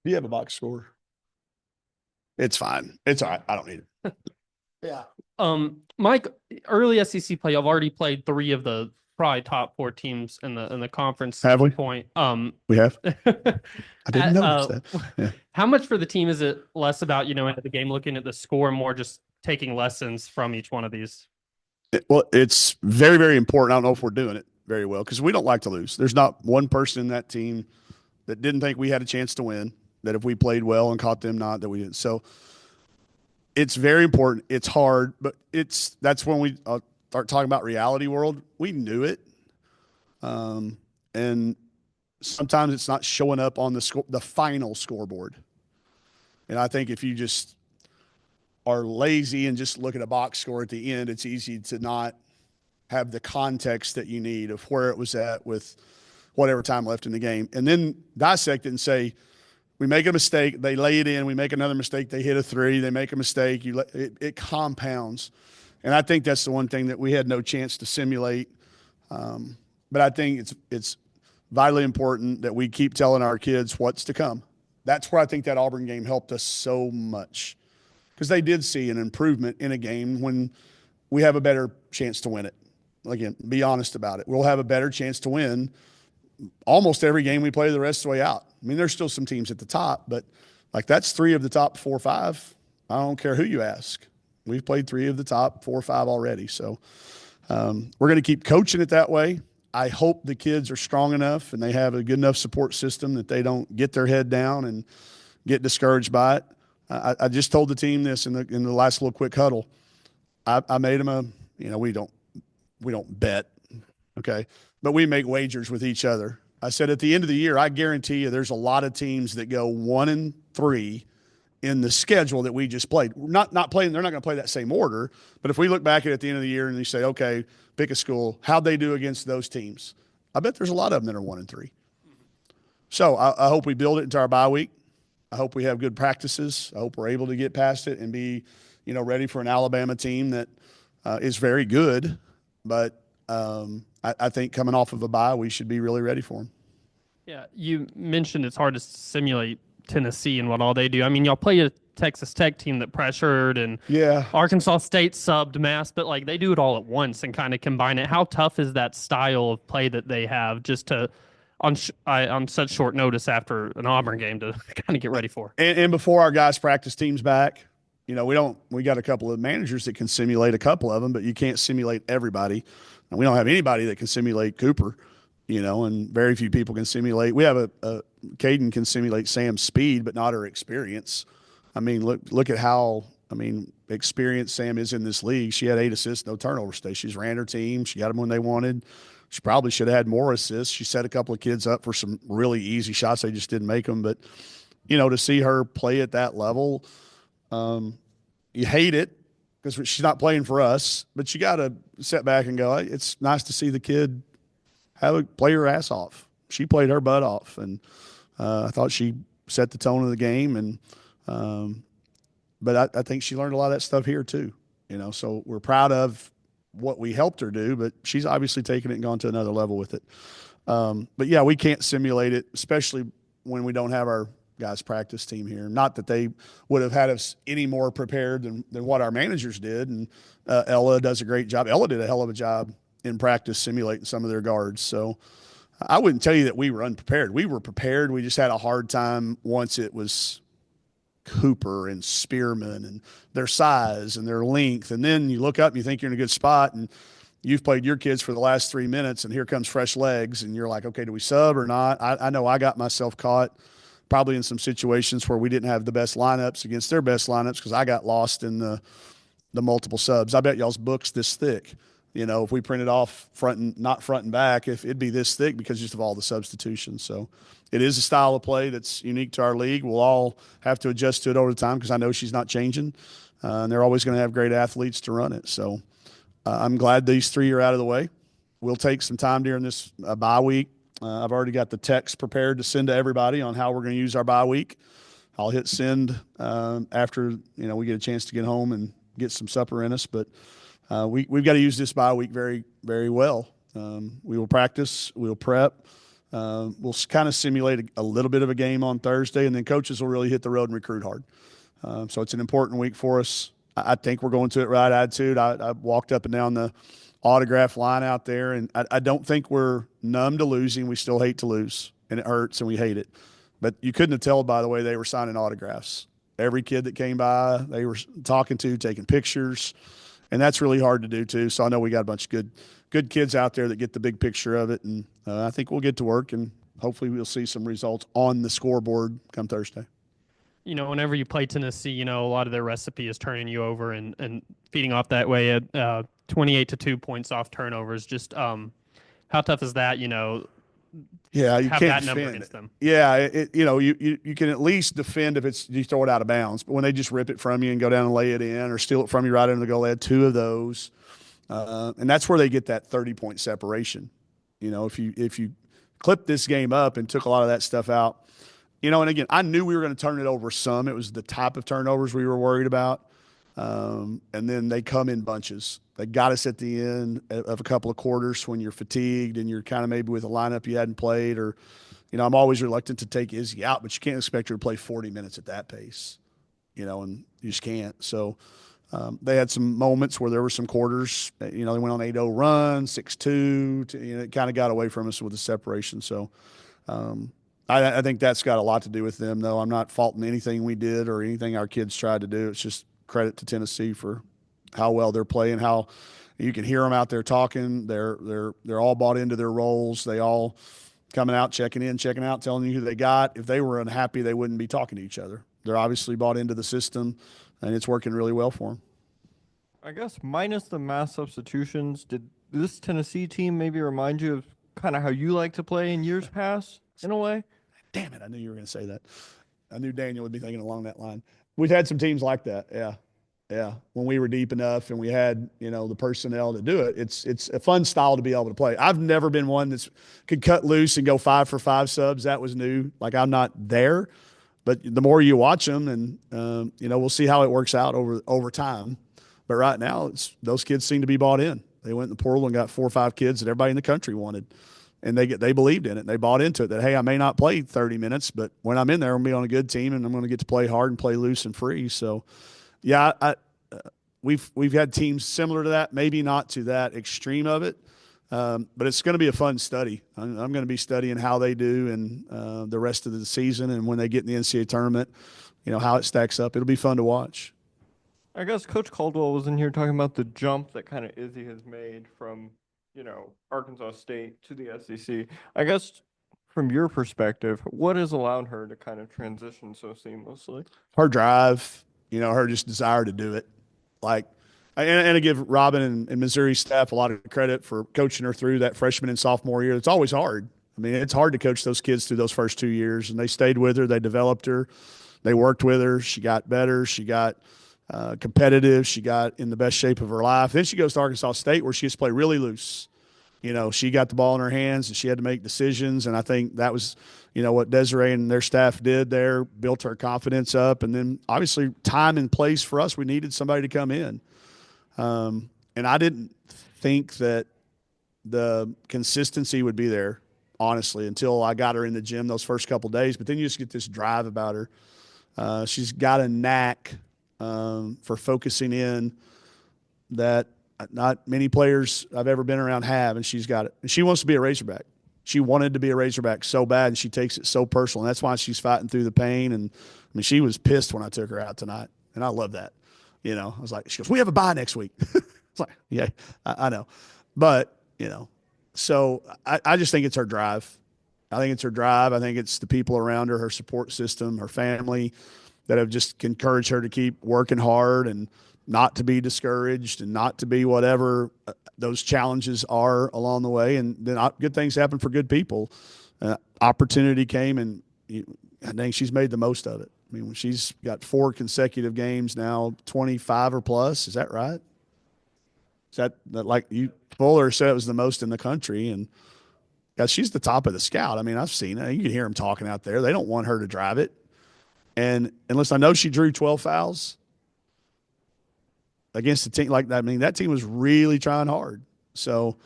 You have a box score. It's fine. It's all right. I don't need it. Yeah. Mike, early SEC play, I've already played three of the probably top four teams in the conference Have to we? the point. We have. I didn't notice that. Yeah. How much for the team is it less about, into the game, looking at the score, and more just taking lessons from each one of these? Well, it's very, very important. I don't know if we're doing it very well because we don't like to lose. There's not one person in that team that didn't think we had a chance to win, that if we played well and caught them not, that we didn't. So it's very important. It's hard, but that's when we start talking about reality world. We knew it. And sometimes it's not showing up on the final scoreboard. And I think if you just are lazy and just look at a box score at the end, it's easy to not have the context that you need of where it was at with whatever time left in the game. And then dissect it and say, we make a mistake, they lay it in, we make another mistake, they hit a three, they make a mistake, it compounds. And I think that's the one thing that we had no chance to simulate. But I think it's vitally important that we keep telling our kids what's to come. That's where I think that Auburn game helped us so much, because they did see an improvement in a game when we have a better chance to win it. Again, be honest about it. We'll have a better chance to win almost every game we play the rest of the way out. I mean, there's still some teams at the top, but like that's three of the top 4 or 5. I don't care who you ask. We've played three of the top 4 or 5 already. So we're going to keep coaching it that way. I hope the kids are strong enough and they have a good enough support system that they don't get their head down and get discouraged by it. I just told the team this in the last little quick huddle. I made them we don't bet, okay, but we make wagers with each other. I said at the end of the year, I guarantee you there's a lot of teams that go 1-3 in the schedule that we just played. Not playing, they're not going to play that same order, but if we look back at the end of the year and you say, okay, pick a school, how'd they do against those teams? I bet there's a lot of them that are 1-3. So I hope we build it into our bye week. I hope we have good practices. I hope we're able to get past it and be, ready for an Alabama team that is very good. But I think coming off of a bye, we should be really ready for them. Yeah, you mentioned it's hard to simulate Tennessee and what all they do. I mean, y'all play a Texas Tech team that pressured, and yeah, Arkansas State subbed mass, but like they do it all at once and kind of combine it. How tough is that style of play that they have just to on such short notice after an Auburn game to kind of get ready for? And before our guys practice teams back, we got a couple of managers that can simulate a couple of them, but you can't simulate everybody. And we don't have anybody that can simulate Cooper, and very few people can simulate. We have Caden can simulate Sam's speed, but not her experience. I mean, look at how, experienced Sam is in this league. She had 8 assists, no turnovers today. She's ran her team. She got them when they wanted. She probably should have had more assists. She set a couple of kids up for some really easy shots. They just didn't make them. But, to see her play at that level, you hate it because she's not playing for us, but you got to sit back and go, it's nice to see the kid play her ass off. She played her butt off, and I thought she set the tone of the game. And but I think she learned a lot of that stuff here too. So we're proud of what we helped her do, but she's obviously taken it and gone to another level with it. But yeah, we can't simulate it, especially when we don't have our guys practice team here. Not that they would have had us any more prepared than what our managers did. And Ella does a great job. Ella did a hell of a job in practice simulating some of their guards. So I wouldn't tell you that we were unprepared. We were prepared. We just had a hard time once it was Cooper and Spearman and their size and their length. And then you look up and you think you're in a good spot and you've played your kids for the last 3 minutes and here comes fresh legs and you're like, okay, do we sub or not? I know I got myself caught probably in some situations where we didn't have the best lineups against their best lineups because I got lost in the multiple subs. I bet y'all's book's this thick. If we printed off not front and back, if it'd be this thick because just of all the substitutions. So it is a style of play that's unique to our league. We'll all have to adjust to it over time because I know she's not changing. And they're always going to have great athletes to run it. So I'm glad these 3 are out of the way. We'll take some time during this bye week. I've already got the text prepared to send to everybody on how we're going to use our bye week. I'll hit send after we get a chance to get home and get some supper in us. But we've got to use this bye week very, very well. We will practice, we'll prep, We'll kind of simulate a little bit of a game on Thursday, and then coaches will really hit the road and recruit hard. So it's an important week for us. I think we're going to it right attitude. I walked up and down the autograph line out there, and I don't think we're numb to losing. We still hate to lose, and it hurts, and we hate it. But you couldn't have told by the way they were signing autographs. Every kid that came by, they were talking to, taking pictures, and that's really hard to do too. So I know we got a bunch of good kids out there that get the big picture of it, and I think we'll get to work, and hopefully we'll see some results on the scoreboard come Thursday. Whenever you play Tennessee, a lot of their recipe is turning you over and feeding off that way at 28 to 2 points off turnovers. Just how tough is that, Yeah, you have can't that number defend against it. them? Yeah, you can at least defend if it's you throw it out of bounds. But when they just rip it from you and go down and lay it in, or steal it from you right into the goal, they had two of those, and that's where they get that 30-point separation. If you clip this game up and took a lot of that stuff out, and again, I knew we were going to turn it over some. It was the type of turnovers we were worried about. And then they come in bunches. They got us at the end of a couple of quarters when you're fatigued and you're kind of maybe with a lineup you hadn't played, or, I'm always reluctant to take Izzy out, but you can't expect her to play 40 minutes at that pace, and you just can't. So they had some moments where there were some quarters, they went on 8-0 run, 6-2, it kind of got away from us with the separation. So I think that's got a lot to do with them, though. I'm not faulting anything we did or anything our kids tried to do. It's just credit to Tennessee for how well they're playing, how you can hear them out there talking. They're all bought into their roles. They all coming out, checking in, checking out, telling you who they got. If they were unhappy, they wouldn't be talking to each other. They're obviously bought into the system, and it's working really well for them. I guess minus the mass substitutions, did this Tennessee team maybe remind you of kind of how you like to play in years past, in a way? Damn it, I knew you were going to say that. I knew Daniel would be thinking along that line. We've had some teams like that, yeah. Yeah, when we were deep enough and we had, the personnel to do it, it's a fun style to be able to play. I've never been one that's could cut loose and go 5-for-5 subs. That was new. Like, I'm not there, but the more you watch them, and we'll see how it works out over time. But right now, those kids seem to be bought in. They went in the portal and got 4 or 5 kids that everybody in the country wanted, and they believed in it. They bought into it. That, hey, I may not play 30 minutes, but when I'm in there, I'm gonna be on a good team, and I'm gonna get to play hard and play loose and free. So. Yeah, we've had teams similar to that, maybe not to that extreme of it, but it's going to be a fun study. I'm going to be studying how they do in the rest of the season, and when they get in the NCAA tournament, how it stacks up. It'll be fun to watch. I guess Coach Caldwell was in here talking about the jump that kind of Izzy has made from, Arkansas State to the SEC. I guess from your perspective, what has allowed her to kind of transition so seamlessly? Her drive, her just desire to do it. Like, and I give Robin and Missouri staff a lot of credit for coaching her through that freshman and sophomore year. It's always hard. I mean, it's hard to coach those kids through those first 2 years, and they stayed with her. They developed her. They worked with her. She got better. She got competitive. She got in the best shape of her life. Then she goes to Arkansas State, where she gets to play really loose. She got the ball in her hands, and she had to make decisions. And I think that was, what Desiree and their staff did there, built her confidence up. And then obviously time and place for us, we needed somebody to come in. And I didn't think that the consistency would be there, honestly, until I got her in the gym those first couple of days. But then you just get this drive about her. She's got a knack for focusing in that not many players I've ever been around have, and she's got it. And she wants to be a Razorback. She wanted to be a Razorback so bad, and she takes it so personal. And that's why she's fighting through the pain. And I mean, she was pissed when I took her out tonight, and I love that. I was like, she goes, "We have a bye next week." It's like, yeah, I know, but so I just think it's her drive. I think it's her drive. I think it's the people around her, her support system, her family, that have just encouraged her to keep working hard and not to be discouraged and not to be whatever those challenges are along the way. And then good things happen for good people. Opportunity came, and I think she's made the most of it. I mean, when she's got 4 consecutive games now, 25 or plus, is that right? Is that like you, Fuller said it was the most in the country, and yeah, she's the top of the scout. I mean, I've seen it. You can hear them talking out there. They don't want her to drive it. And unless I know she drew 12 fouls against a team like that, I mean, that team was really trying hard. So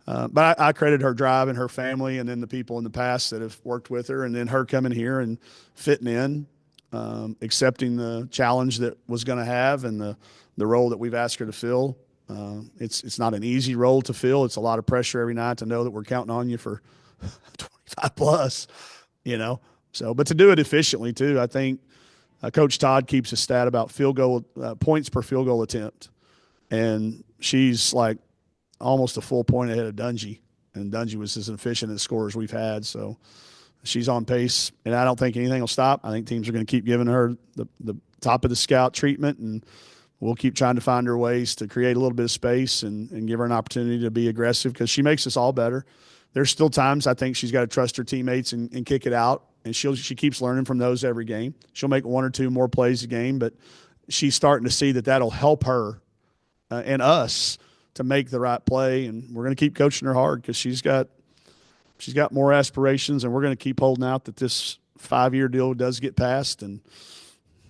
But I credit her drive and her family, and then the people in the past that have worked with her, and then her coming here and fitting in, accepting the challenge that was going to have, and the role that we've asked her to fill. It's not an easy role to fill. It's a lot of pressure every night to know that we're counting on you for 25 plus, you know. So, but to do it efficiently too, I think Coach Todd keeps a stat about field goal points per field goal attempt, and she's like almost a full point ahead of Dungy, and Dungy was as efficient as scorers we've had. So she's on pace, and I don't think anything will stop. I think teams are going to keep giving her the top of the scout treatment, and we'll keep trying to find her ways to create a little bit of space and give her an opportunity to be aggressive because she makes us all better. There's still times I think she's got to trust her teammates and kick it out, and she keeps learning from those every game. She'll make one or two more plays a game, but she's starting to see that that'll help her and us to make the right play, and we're going to keep coaching her hard because she's got more aspirations, and we're going to keep holding out that this 5-year deal does get passed, and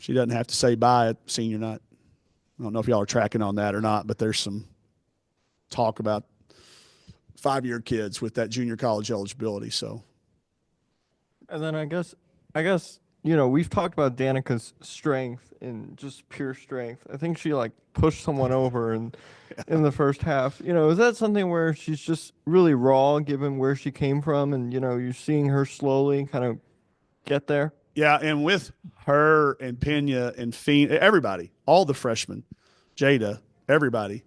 she doesn't have to say bye at senior night. I don't know if y'all are tracking on that or not, but there's some talk about 5-year kids with that junior college eligibility. So, And then I guess we've talked about Danica's strength and just pure strength. I think she like pushed someone over in the first half. Is that something where she's just really raw given where she came from, and you're seeing her slowly kind of get there? Yeah, and with her and Pena and Fiend, everybody, all the freshmen, Jada, everybody,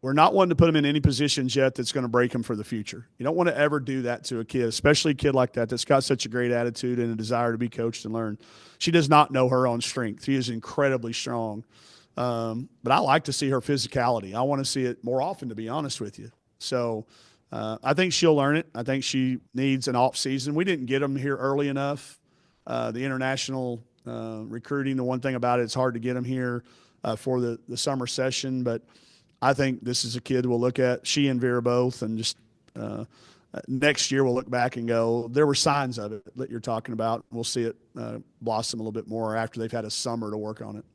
we're not wanting to put them in any positions yet that's going to break them for the future. You don't want to ever do that to a kid, especially a kid like that that's got such a great attitude and a desire to be coached and learn. She does not know her own strength. She is incredibly strong. But I like to see her physicality. I want to see it more often, to be honest with you. So I think she'll learn it. I think she needs an off season. We didn't get them here early enough. The international recruiting, the one thing about it, it's hard to get them here for the summer session. But I think this is a kid we'll look at, she and Vera both, and just next year we'll look back and go, there were signs of it that you're talking about. We'll see it blossom a little bit more after they've had a summer to work on it.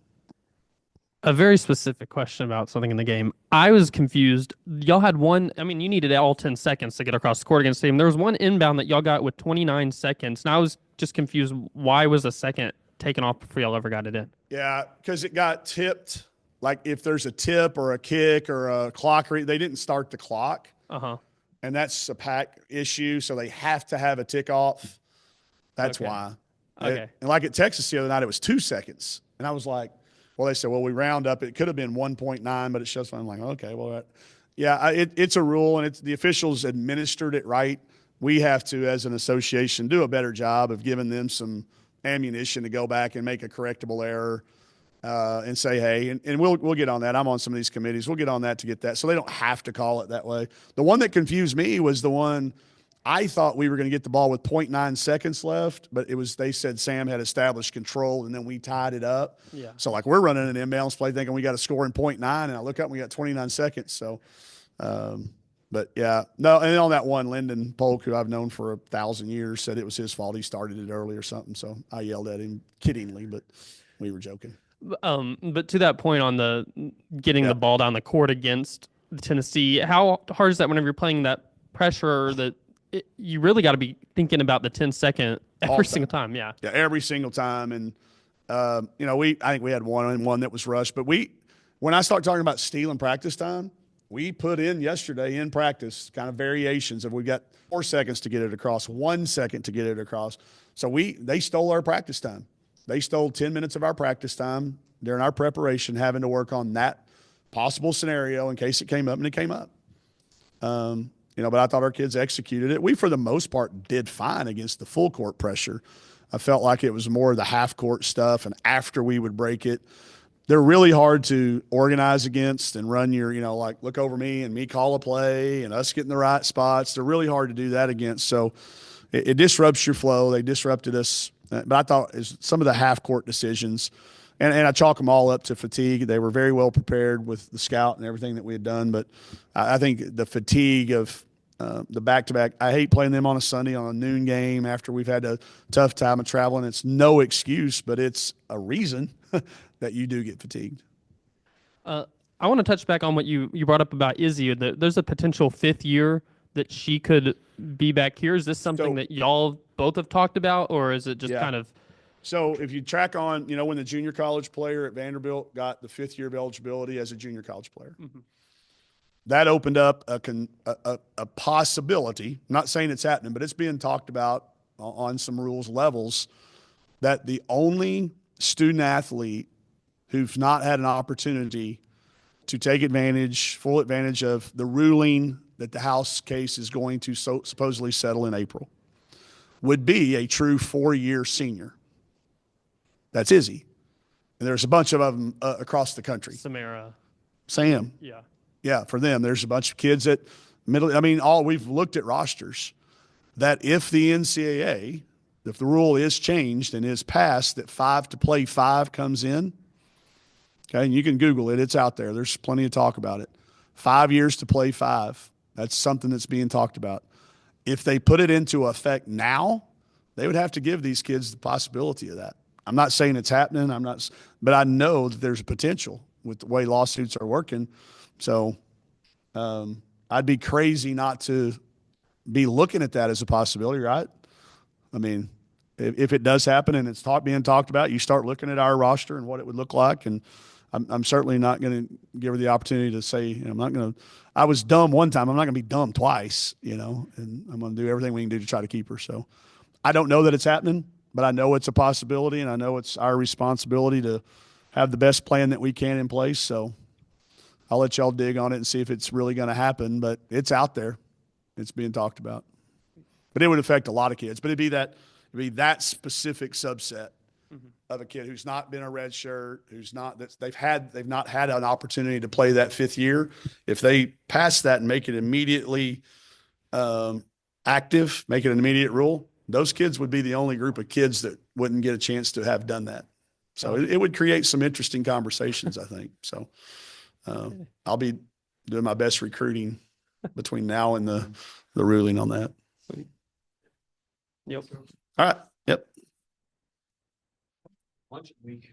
A very specific question about something in the game. I was confused. Y'all had one, you needed all 10 seconds to get across the court against the team. There was one inbound that y'all got with 29 seconds, and I was just confused. Why was a second taken off before y'all ever got it in? Yeah, because it got tipped. Like if there's a tip or a kick or a clock, they didn't start the clock. Uh-huh. And that's a pack issue, so they have to have a tick off. That's Okay. why. Okay. And like at Texas the other night, it was 2 seconds. And I was like, well, they said, well, we round up. It could have been 1.9, but it shows. I'm like, okay, well, it's a rule, and the officials administered it right. We have to, as an association, do a better job of giving them some ammunition to go back and make a correctable error and say, hey, and we'll get on that. I'm on some of these committees. We'll get on that to get that, so they don't have to call it that way. The one that confused me was the one I thought we were going to get the ball with 0.9 seconds left, but they said Sam had established control, and then we tied it up. Yeah. So, like, we're running an inbounds play thinking we got to score in 0.9, and I look up and we got 29 seconds. So, but, yeah. No, and on that one, Lyndon Polk, who I've known for 1,000 years, said it was his fault. He started it early or something. So I yelled at him kiddingly, but we were joking. But to that point on the getting the ball down the court against Tennessee, how hard is that whenever you're playing that pressure that you really got to be thinking about the 10-second every single time? Yeah, every single time. And I think we had one that was rushed. But when I start talking about stealing practice time, we put in yesterday in practice kind of variations of we got 4 seconds to get it across, 1 second to get it across. So they stole our practice time. They stole 10 minutes of our practice time during our preparation, having to work on that possible scenario in case it came up, and it came up. But I thought our kids executed it. We, for the most part, did fine against the full court pressure. I felt like it was more the half court stuff, and after we would break it, they're really hard to organize against and run your, like look over me and me call a play and us get in the right spots. They're really hard to do that against. So it disrupts your flow. They disrupted us. But I thought some of the half court decisions, and I chalk them all up to fatigue. They were very well prepared with the scout and everything that we had done. But I think the fatigue of the back-to-back, I hate playing them on a Sunday on a noon game after we've had a tough time of traveling. It's no excuse, but it's a reason that you do get fatigued. I want to touch back on what you brought up about Izzy. There's a potential 5th year that she could be back here? Is this something So- that y'all both have talked about, or is it just Yeah. kind of So if you track on, when the junior college player at Vanderbilt got the 5th year of eligibility as a junior college player, that opened up a possibility. I'm not saying it's happening, but it's being talked about on some rules levels that the only student athlete who's not had an opportunity to take full advantage of the ruling that the House case is going to supposedly settle in April would be a true 4-year senior. That's Izzy. And there's a bunch of them across the country. Samara? Sam. Yeah. Yeah, for them, there's a bunch of kids at we've looked at rosters that if the NCAA, if the rule is changed and is passed that 5 to play 5 comes in, okay, and you can Google it, it's out there. There's plenty of talk about it. 5 years to play 5. That's something that's being talked about. If they put it into effect now, they would have to give these kids the possibility of that. I'm not saying it's happening. But I know that there's a potential with the way lawsuits are working. So I'd be crazy not to be looking at that as a possibility, right? I mean, if it does happen and it's being talked about, you start looking at our roster and what it would look like. And I'm certainly not going to give her the opportunity to say, I'm not going to. I was dumb one time. I'm not going to be dumb twice, and I'm going to do everything we can do to try to keep her. So I don't know that it's happening, but I know it's a possibility, and I know it's our responsibility to have the best plan that we can in place. So I'll let y'all dig on it and see if it's really going to happen, but it's out there. It's being talked about. But it would affect a lot of kids. But it'd be that specific subset of a kid who's not been a red shirt, they've not had an opportunity to play that 5th year. If they pass that and make it immediately active, make it an immediate rule, those kids would be the only group of kids that wouldn't get a chance to have done that. So it would create some interesting conversations, I think. So I'll be doing my best recruiting between now and the ruling on that. Yep. All right. Yep. Lunch week.